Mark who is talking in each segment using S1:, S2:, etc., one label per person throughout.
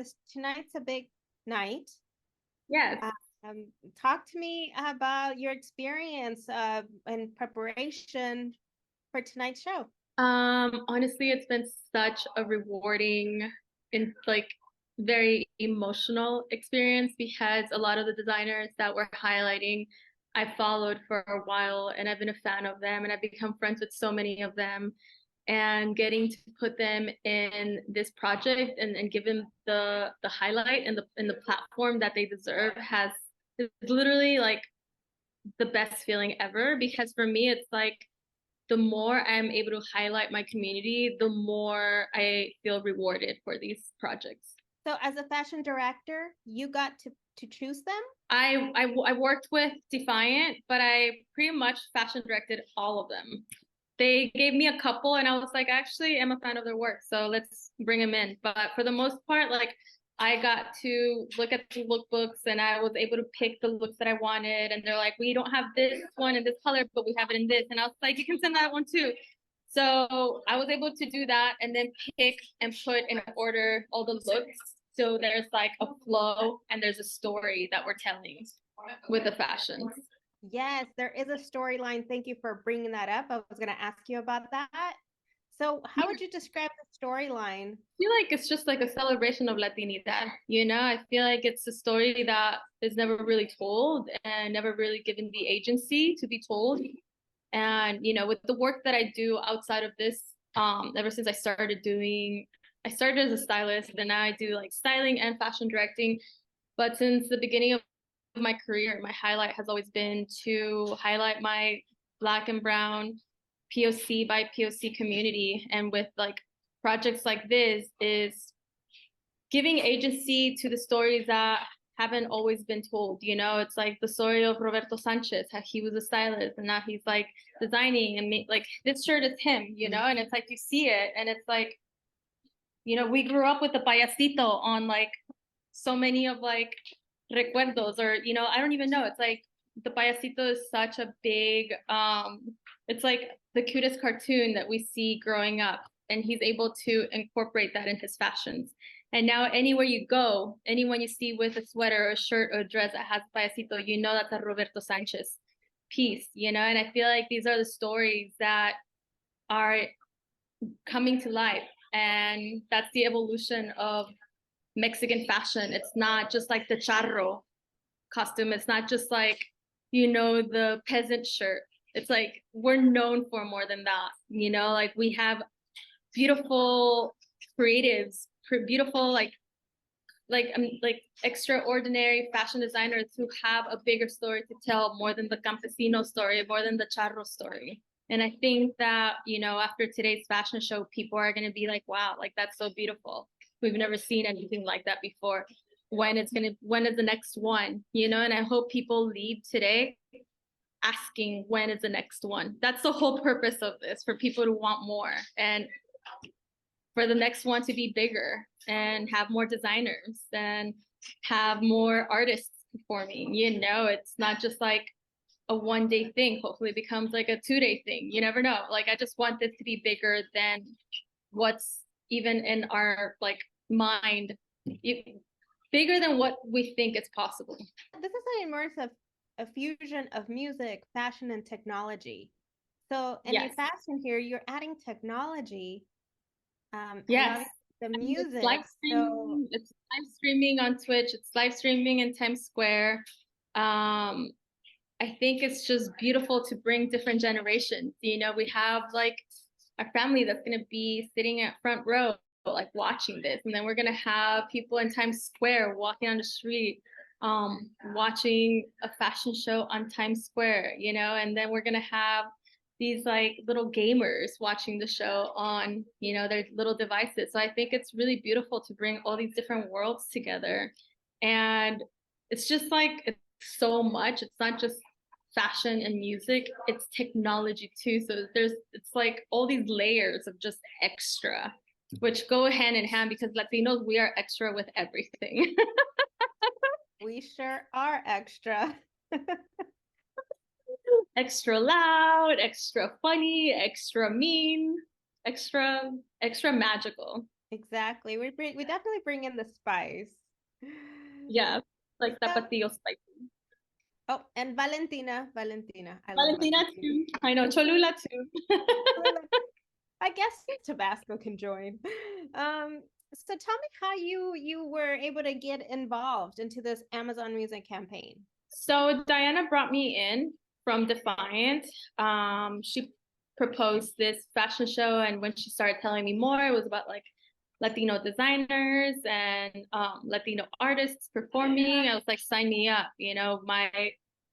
S1: because tonight's a big night.
S2: Yes.
S1: Um, Talk to me about your experience in preparation for tonight's show.
S2: Honestly, it's been such a rewarding and like very emotional experience because a lot of the designers that we're highlighting, I followed for a while and I've been a fan of them and I've become friends with so many of them. And getting to put them in this project and give them the highlight and the platform that they deserve has is literally like the best feeling ever because for me it's like the more I'm able to highlight my community, the more I feel rewarded for these projects.
S1: So, as a fashion director, you got to choose them?
S2: I worked with Defiant, but I pretty much fashion directed all of them. They gave me a couple, and I was like, actually, I'm a fan of their work, so let's bring them in. But for the most part, like I got to look at the lookbooks, and I was able to pick the looks that I wanted. And they're like, we don't have this one in this color, but we have it in this. And I was like, you can send that one too. So I was able to do that, and then pick and put in order all the looks. So there's like a flow, and there's a story that we're telling with the fashions.
S1: Yes, there is a storyline. Thank you for bringing that up. I was going to ask you about that. So, how would you describe the storyline?
S2: I feel like it's just like a celebration of Latinidad, you know? I feel like it's a story that is never really told and never really given the agency to be told. And, you know, with the work that I do outside of this, ever since I started as a stylist and now I do like styling and fashion directing. But since the beginning of my career, my highlight has always been to highlight my Black and Brown POC by POC community. And with like projects like this is giving agency to the stories that haven't always been told. You know, it's like the story of Roberto Sanchez, how he was a stylist and now he's like designing and like this shirt is him, you know, and it's like you see it and it's like, you know, we grew up with the payasito on like so many of like recuerdos or, you know, I don't even know. It's like the payasito is such a big, it's like the cutest cartoon that we see growing up and he's able to incorporate that in his fashions. And now anywhere you go, anyone you see with a sweater or a shirt or a dress that has payasito, you know that's a Roberto Sanchez piece, you know? And I feel like these are the stories that are coming to life. And that's the evolution of Mexican fashion. It's not just like the charro costume. It's not just like, you know, the peasant shirt. It's like we're known for more than that, you know, like we have beautiful creatives, beautiful like extraordinary fashion designers who have a bigger story to tell more than the campesino story, more than the charro story. And I think that, you know, after today's fashion show, people are going to be like, wow, like that's so beautiful. We've never seen anything like that before. When is the next one, you know? And I hope people leave today asking when is the next one. That's the whole purpose of this, for people to want more and for the next one to be bigger and have more designers and have more artists performing. You know, it's not just like a 1 day thing. Hopefully it becomes like a 2 day thing. You never know. Like I just want this to be bigger than what's even in our like mind, bigger than what we think is possible.
S1: This is an immersive a fusion of music, fashion, and technology. So, in your
S2: Yes.
S1: fashion here, you're adding technology.
S2: Yes.
S1: The
S2: And
S1: music. So,
S2: it's live streaming on Twitch. It's live streaming in Times Square. I think it's just beautiful to bring different generations. You know, we have like a family that's going to be sitting at front row, like watching this. And then we're going to have people in Times Square walking on the street, watching a fashion show on Times Square, you know, and then we're going to have these like little gamers watching the show on, you know, their little devices. So I think it's really beautiful to bring all these different worlds together. And it's just like, it's so much. It's not just fashion and music, it's technology too. So it's like all these layers of just extra, which go hand in hand because Latinos, we are extra with everything.
S1: we sure are extra.
S2: Extra loud, extra funny, extra mean, extra magical.
S1: Exactly. We definitely bring in the spice.
S2: Yeah, like
S1: So,
S2: tapatio spicy.
S1: oh, and Valentina. I love
S2: Valentina
S1: Valentina.
S2: too. I know Cholula too.
S1: I guess Tabasco can join. Um, so tell me how you were able to get involved into this Amazon Music campaign.
S2: So Diana brought me in from Defiant. She proposed this fashion show, and when she started telling me more, it was about like Latino designers and Latino artists performing. I was like, sign me up. You know,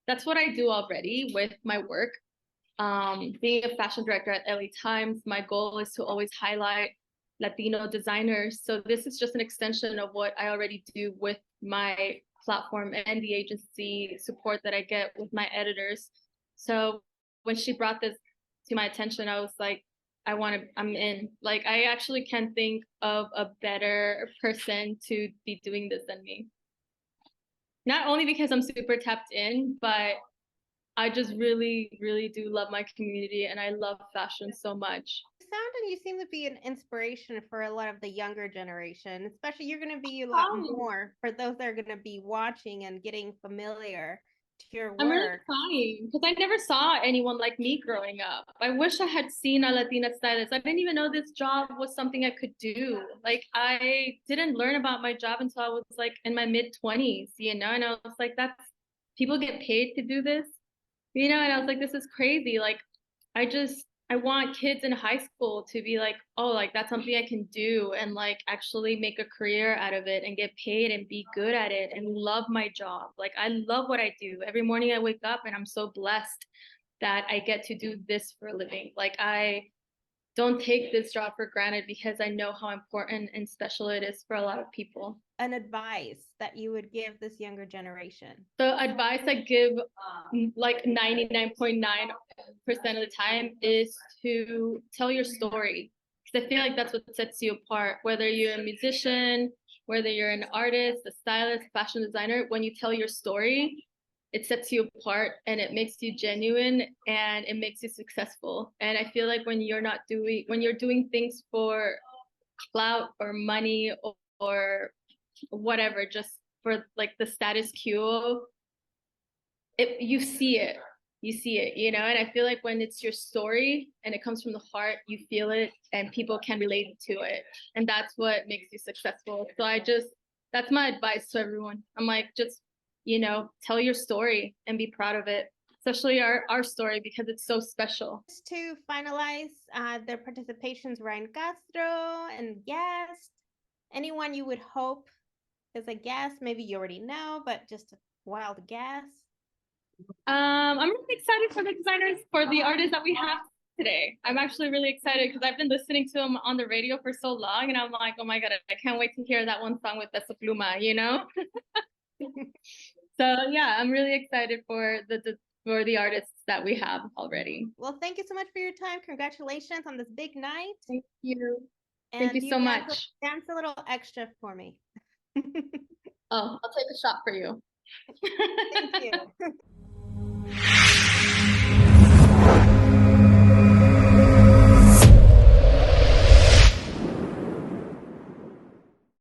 S2: that's what I do already with my work. Being a fashion director at LA Times, my goal is to always highlight Latino designers. So this is just an extension of what I already do with my platform and the agency support that I get with my editors. So when she brought this to my attention, I was like, I'm in. Like, I actually can't think of a better person to be doing this than me. Not only because I'm super tapped in, but I just really, really do love my community and I love fashion so much.
S1: You sound and you seem to be an inspiration for a lot of the younger generation, especially you're going to be a lot more for those that are going to be watching and getting familiar to your
S2: I'm really
S1: work.
S2: crying because I never saw anyone like me growing up. I wish I had seen a Latina stylist. I didn't even know this job was something I could do. Like, I didn't learn about my job until I was like in my mid 20s, you know, and I was like, people get paid to do this, you know, and I was like, this is crazy. Like, I want kids in high school to be like, oh, like that's something I can do and like actually make a career out of it and get paid and be good at it and love my job. Like, I love what I do. Every morning I wake up and I'm so blessed that I get to do this for a living. Like, I don't take this job for granted because I know how important and special it is for a lot of people.
S1: An advice that you would give this younger generation?
S2: The advice I give like 99.9% of the time is to tell your story. Because I feel like that's what sets you apart. Whether you're a musician, whether you're an artist, a stylist, fashion designer, when you tell your story, it sets you apart and it makes you genuine and it makes you successful. And I feel like when you're doing things for clout or money or whatever, just for like the status quo, you see it, you know. And I feel like when it's your story and it comes from the heart, you feel it and people can relate to it, and that's what makes you successful. So that's my advice to everyone. I'm like, just, you know, tell your story and be proud of it, especially our story, because it's so special.
S1: Just to finalize their participations, Ryan Castro and guest, anyone you would hope is a guest, maybe you already know, but just a wild guess.
S2: I'm really excited for the designers, for the artists that we have today. I'm actually really excited because I've been listening to them on the radio for so long, and I'm like, oh my god, I can't wait to hear that one song with Peso Pluma, you know. So yeah, I'm really excited for the artists that we have already.
S1: Well, thank you so much for your time. Congratulations on this big night.
S2: Thank you.
S1: And
S2: Thank you so much.
S1: Dance a little extra for me.
S2: Oh, I'll take a shot for you.
S1: Thank you.